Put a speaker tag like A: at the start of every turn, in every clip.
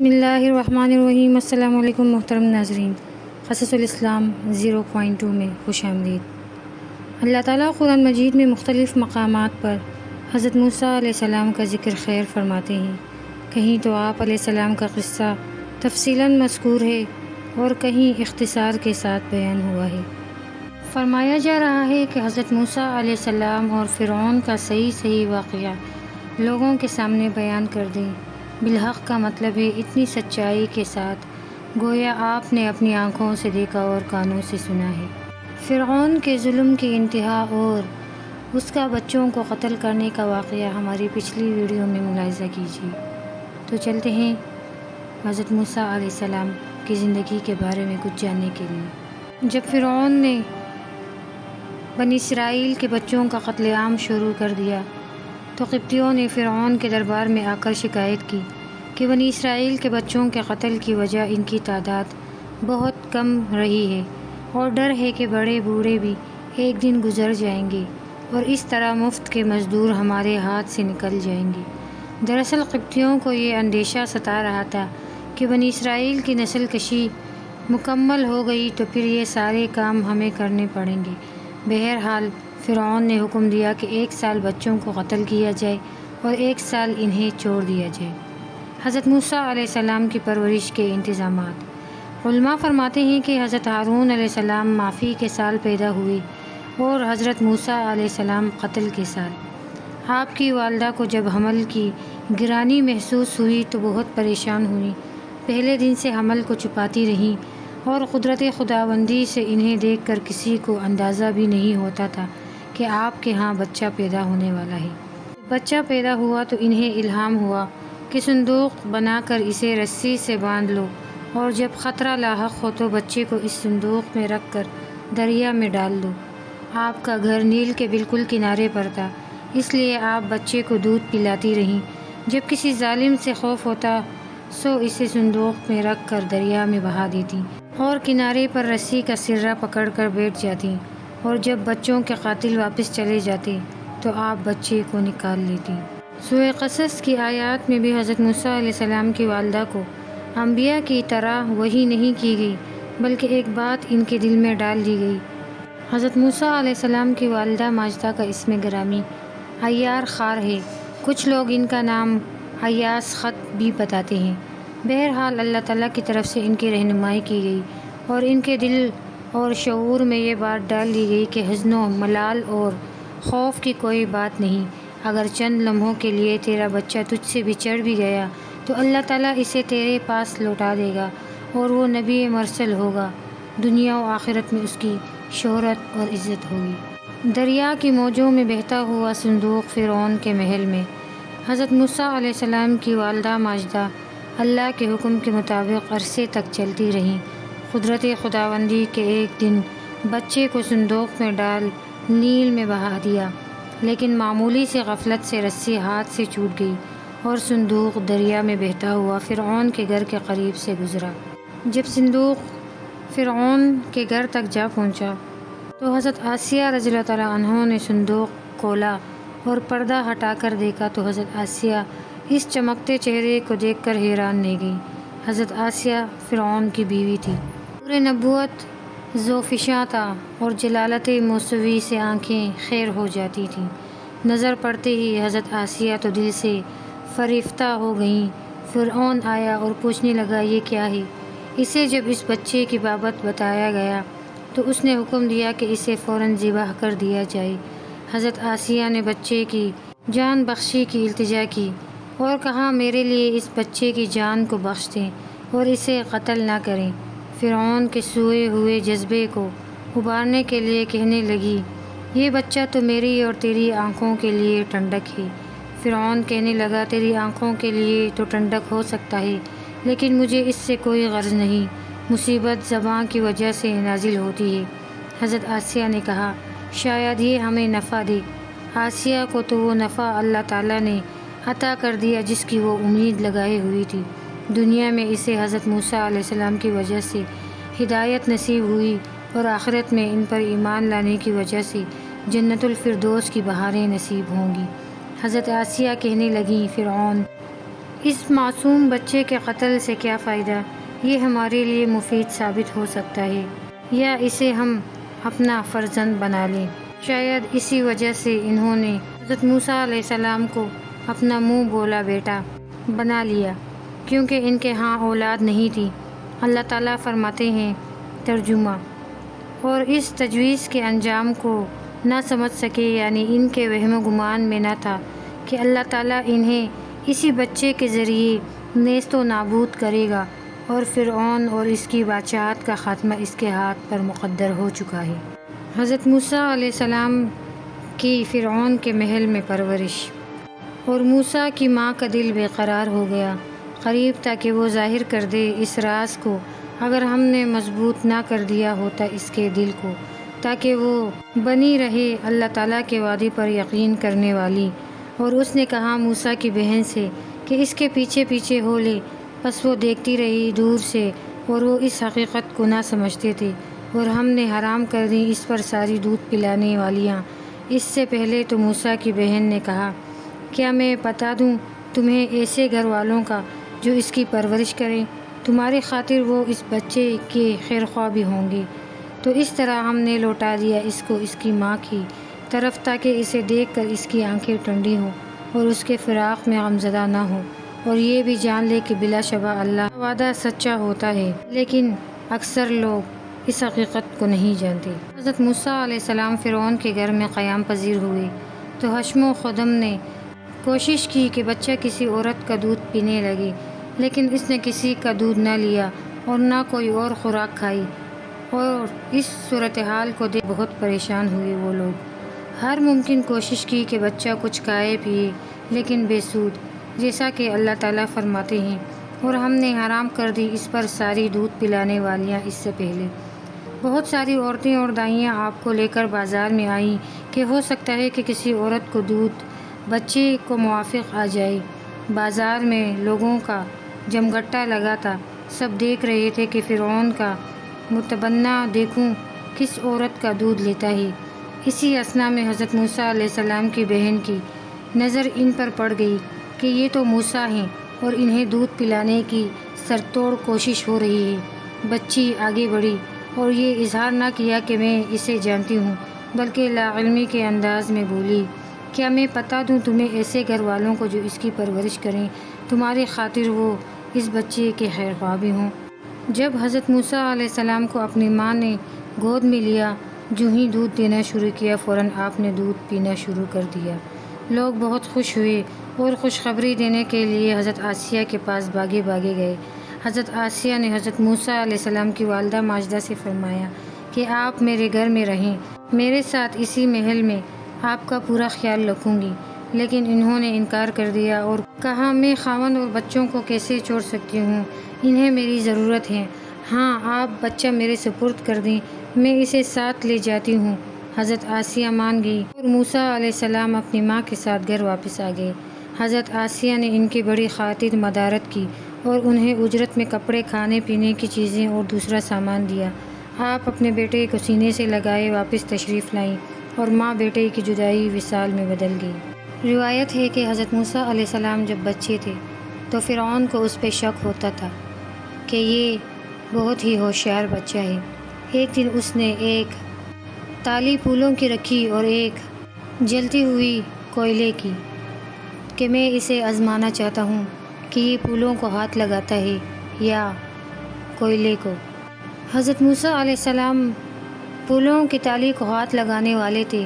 A: بسم اللہ الرحمن الرحیم۔ السلام علیکم محترم ناظرین، قصص الاسلام 0.2 میں خوش آمدید۔ اللہ تعالیٰ قرآن مجید میں مختلف مقامات پر حضرت موسیٰ علیہ السلام کا ذکر خیر فرماتے ہیں۔ کہیں تو آپ علیہ السلام کا قصہ تفصیلاً مذکور ہے اور کہیں اختصار کے ساتھ بیان ہوا ہے۔ فرمایا جا رہا ہے کہ حضرت موسیٰ علیہ السلام اور فرعون کا صحیح واقعہ لوگوں کے سامنے بیان کر دیں۔ بالحق کا مطلب ہے اتنی سچائی کے ساتھ گویا آپ نے اپنی آنکھوں سے دیکھا اور کانوں سے سنا ہے۔ فرعون کے ظلم کی انتہا اور اس کا بچوں کو قتل کرنے کا واقعہ ہماری پچھلی ویڈیو میں ملاحظہ کیجیے۔ تو چلتے ہیں حضرت موسیٰ علیہ السلام کی زندگی کے بارے میں کچھ جاننے کے لیے۔ جب فرعون نے بنی اسرائیل کے بچوں کا قتل عام شروع کر دیا تو قبطیوں نے فرعون کے دربار میں آ کر شکایت کی کہ بنی اسرائیل کے بچوں کے قتل کی وجہ ان کی تعداد بہت کم رہی ہے اور ڈر ہے کہ بڑے بوڑھے بھی ایک دن گزر جائیں گے اور اس طرح مفت کے مزدور ہمارے ہاتھ سے نکل جائیں گے۔ دراصل قبطیوں کو یہ اندیشہ ستا رہا تھا کہ بنی اسرائیل کی نسل کشی مکمل ہو گئی تو پھر یہ سارے کام ہمیں کرنے پڑیں گے۔ بہرحال فرعون نے حکم دیا کہ 1 سال بچوں کو قتل کیا جائے اور 1 سال انہیں چھوڑ دیا جائے۔ حضرت موسیٰ علیہ السلام کی پرورش کے انتظامات۔ علماء فرماتے ہیں کہ حضرت ہارون علیہ السلام معافی کے سال پیدا ہوئے اور حضرت موسیٰ علیہ السلام قتل کے سال۔ آپ کی والدہ کو جب حمل کی گرانی محسوس ہوئی تو بہت پریشان ہوئی۔ پہلے دن سے حمل کو چھپاتی رہیں اور قدرت خداوندی سے انہیں دیکھ کر کسی کو اندازہ بھی نہیں ہوتا تھا کہ آپ کے ہاں بچہ پیدا ہونے والا ہے۔ بچہ پیدا ہوا تو انہیں الہام ہوا کہ صندوق بنا کر اسے رسی سے باندھ لو اور جب خطرہ لاحق ہو تو بچے کو اس صندوق میں رکھ کر دریا میں ڈال دو۔ آپ کا گھر نیل کے بالکل کنارے پر تھا، اس لیے آپ بچے کو دودھ پلاتی رہیں۔ جب کسی ظالم سے خوف ہوتا سو اسے صندوق میں رکھ کر دریا میں بہا دیتی اور کنارے پر رسی کا سرا پکڑ کر بیٹھ جاتی اور جب بچوں کے قاتل واپس چلے جاتے تو آپ بچے کو نکال لیتی۔ سورہ قصص کی آیات میں بھی حضرت موسیٰ علیہ السلام کی والدہ کو انبیاء کی طرح وحی نہیں کی گئی بلکہ ایک بات ان کے دل میں ڈال دی گئی۔ حضرت موسیٰ علیہ السلام کی والدہ ماجدہ کا اسم گرامی عیار خار ہے، کچھ لوگ ان کا نام عیاس خط بھی بتاتے ہیں۔ بہرحال اللہ تعالیٰ کی طرف سے ان کی رہنمائی کی گئی اور ان کے دل اور شعور میں یہ بات ڈال دی گئی کہ حزن و ملال اور خوف کی کوئی بات نہیں۔ اگر چند لمحوں کے لیے تیرا بچہ تجھ سے بچھڑ بھی گیا تو اللہ تعالیٰ اسے تیرے پاس لوٹا دے گا اور وہ نبی مرسل ہوگا، دنیا و آخرت میں اس کی شہرت اور عزت ہوگی۔ دریا کی موجوں میں بہتا ہوا صندوق فرعون کے محل میں حضرت موسیٰ علیہ السلام کی والدہ ماجدہ اللہ کے حکم کے مطابق عرصے تک چلتی رہیں۔ قدرت خداوندی کے ایک دن بچے کو صندوق میں ڈال نیل میں بہا دیا، لیکن معمولی سے غفلت سے رسی ہاتھ سے چھوٹ گئی اور صندوق دریا میں بہتا ہوا فرعون کے گھر کے قریب سے گزرا۔ جب صندوق فرعون کے گھر تک جا پہنچا تو حضرت آسیہ رضی اللہ تعالیٰ عنہ نے صندوق کھولا اور پردہ ہٹا کر دیکھا تو حضرت آسیہ اس چمکتے چہرے کو دیکھ کر حیران رہ گئی۔ حضرت آسیہ فرعون کی بیوی تھی۔ پورے نبوت ذوفشاں تھا اور جلالت موسوی سے آنکھیں خیر ہو جاتی تھیں۔ نظر پڑتے ہی حضرت آسیہ تو دل سے فریفتہ ہو گئیں۔ فرعون آیا اور پوچھنے لگا یہ کیا ہے؟ اسے جب اس بچے کی بابت بتایا گیا تو اس نے حکم دیا کہ اسے فوراً ذبح کر دیا جائے۔ حضرت آسیہ نے بچے کی جان بخشی کی التجا کی اور کہا میرے لیے اس بچے کی جان کو بخش دیں اور اسے قتل نہ کریں۔ فرعون کے سوئے ہوئے جذبے کو ابھارنے کے لیے کہنے لگی یہ بچہ تو میری اور تیری آنکھوں کے لیے ٹھنڈک ہے۔ فرعون کہنے لگا تیری آنکھوں کے لیے تو ٹھنڈک ہو سکتا ہے لیکن مجھے اس سے کوئی غرض نہیں، مصیبت زبان کی وجہ سے نازل ہوتی ہے۔ حضرت آسیہ نے کہا شاید یہ ہمیں نفع دے۔ آسیہ کو تو وہ نفع اللہ تعالیٰ نے عطا کر دیا جس کی وہ امید لگائے ہوئی تھی۔ دنیا میں اسے حضرت موسیٰ علیہ السلام کی وجہ سے ہدایت نصیب ہوئی اور آخرت میں ان پر ایمان لانے کی وجہ سے جنت الفردوس کی بہاریں نصیب ہوں گی۔ حضرت آسیہ کہنے لگیں فرعون اس معصوم بچے کے قتل سے کیا فائدہ؟ یہ ہمارے لیے مفید ثابت ہو سکتا ہے، یا اسے ہم اپنا فرزند بنا لیں۔ شاید اسی وجہ سے انہوں نے حضرت موسیٰ علیہ السلام کو اپنا منہ بولا بیٹا بنا لیا، کیونکہ ان کے ہاں اولاد نہیں تھی۔ اللہ تعالیٰ فرماتے ہیں ترجمہ، اور اس تجویز کے انجام کو نہ سمجھ سکے، یعنی ان کے وہم و گمان میں نہ تھا کہ اللہ تعالیٰ انہیں اسی بچے کے ذریعے نیست و نابود کرے گا، اور فرعون اور اس کی بادشاہت کا خاتمہ اس کے ہاتھ پر مقدر ہو چکا ہے۔ حضرت موسیٰ علیہ السلام کی فرعون کے محل میں پرورش، اور موسیٰ کی ماں کا دل بے قرار ہو گیا، قریب تھا کہ وہ ظاہر کر دے اس راز کو، اگر ہم نے مضبوط نہ کر دیا ہوتا اس کے دل کو، تاکہ وہ بنی رہے اللہ تعالیٰ کے وعدے پر یقین کرنے والی۔ اور اس نے کہا موسیٰ کی بہن سے کہ اس کے پیچھے پیچھے ہو لے، پس وہ دیکھتی رہی دور سے، اور وہ اس حقیقت کو نہ سمجھتے تھے، اور ہم نے حرام کر دی اس پر ساری دودھ پلانے والیاں۔ اس سے پہلے تو موسیٰ کی بہن نے کہا، کیا میں بتا دوں تمہیں ایسے گھر والوں کا جو اس کی پرورش کریں؟ تمہاری خاطر وہ اس بچے کے خیرخواہ بھی ہوں گے۔ تو اس طرح ہم نے لوٹا دیا اس کو اس کی ماں کی طرف، تاکہ اسے دیکھ کر اس کی آنکھیں ٹھنڈی ہوں اور اس کے فراق میں غمزدہ نہ ہو، اور یہ بھی جان لے کہ بلا شبہ اللہ کا وعدہ سچا ہوتا ہے، لیکن اکثر لوگ اس حقیقت کو نہیں جانتے۔ حضرت موسیٰ علیہ السلام فرعون کے گھر میں قیام پذیر ہوئے تو حشم و خدم نے کوشش کی کہ بچہ کسی عورت کا دودھ پینے لگے، لیکن اس نے کسی کا دودھ نہ لیا اور نہ کوئی اور خوراک کھائی، اور اس صورتحال کو دیکھ بہت پریشان ہوئے وہ لوگ۔ ہر ممکن کوشش کی کہ بچہ کچھ کھائے پیے، لیکن بے سود، جیسا کہ اللہ تعالیٰ فرماتے ہیں، اور ہم نے حرام کر دی اس پر ساری دودھ پلانے والیاں۔ اس سے پہلے بہت ساری عورتیں اور دائیاں آپ کو لے کر بازار میں آئیں کہ ہو سکتا ہے کہ کسی عورت کو دودھ بچے کو موافق آ جائے۔ بازار میں لوگوں کا جمگٹا لگا تھا، سب دیکھ رہے تھے کہ فرعون کا متبنہ دیکھوں کس عورت کا دودھ لیتا ہے۔ اسی اثنا میں حضرت موسیٰ علیہ السلام کی بہن کی نظر ان پر پڑ گئی کہ یہ تو موسیٰ ہیں اور انہیں دودھ پلانے کی سرتوڑ کوشش ہو رہی ہے۔ بچی آگے بڑھی اور یہ اظہار نہ کیا کہ میں اسے جانتی ہوں، بلکہ لاعلمی کے انداز میں بولی، کیا میں بتا دوں تمہیں ایسے گھر والوں کو جو اس کی پرورش کریں، تمہاری خاطر وہ اس بچے کے خیرخواہ بھی ہوں۔ جب حضرت موسیٰ علیہ السلام کو اپنی ماں نے گود میں لیا، جو ہی دودھ دینا شروع کیا، فوراً آپ نے دودھ پینا شروع کر دیا۔ لوگ بہت خوش ہوئے اور خوشخبری دینے کے لیے حضرت آسیہ کے پاس بھاگے گئے۔ حضرت آسیہ نے حضرت موسیٰ علیہ السلام کی والدہ ماجدہ سے فرمایا کہ آپ میرے گھر میں رہیں، میرے ساتھ اسی محل میں آپ کا پورا خیال رکھوں گی۔ لیکن انہوں نے انکار کر دیا اور کہا، میں خاوند اور بچوں کو کیسے چھوڑ سکتی ہوں، انہیں میری ضرورت ہے۔ ہاں، آپ بچہ میرے سپرد کر دیں، میں اسے ساتھ لے جاتی ہوں۔ حضرت آسیہ مان گئی اور موسیٰ علیہ السلام اپنی ماں کے ساتھ گھر واپس آ گئے۔ حضرت آسیہ نے ان کی بڑی خاطر مدارت کی اور انہیں اجرت میں کپڑے، کھانے پینے کی چیزیں اور دوسرا سامان دیا۔ آپ اپنے بیٹے کو سینے سے لگائے واپس تشریف لائیں، اور ماں بیٹے کی جدائی وصال میں بدل گئی۔ روایت ہے کہ حضرت موسیٰ علیہ السلام جب بچے تھے تو فرعون کو اس پہ شک ہوتا تھا کہ یہ بہت ہی ہوشیار بچہ ہے۔ ایک دن اس نے ایک تالی پھولوں کی رکھی اور ایک جلتی ہوئی کوئلے کی کہ میں اسے آزمانا چاہتا ہوں کہ یہ پھولوں کو ہاتھ لگاتا ہے یا کوئلے کو۔ حضرت موسیٰ علیہ السلام پھولوں کی تالی کو ہاتھ لگانے والے تھے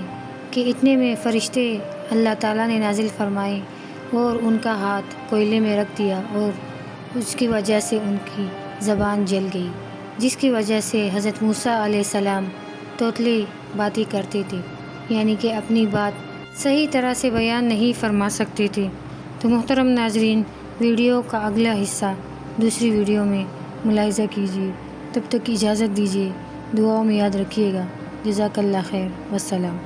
A: کہ اتنے میں فرشتے اللہ تعالیٰ نے نازل فرمائے اور ان کا ہاتھ کوئلے میں رکھ دیا، اور اس کی وجہ سے ان کی زبان جل گئی، جس کی وجہ سے حضرت موسیٰ علیہ السلام توتلی باتیں کرتے تھے، یعنی کہ اپنی بات صحیح طرح سے بیان نہیں فرما سکتے تھے۔ تو محترم ناظرین، ویڈیو کا اگلا حصہ دوسری ویڈیو میں ملاحظہ کیجیے۔ تب تک اجازت دیجیے، دعاؤں میں یاد رکھیے گا۔ جزاک اللہ خیر، والسلام۔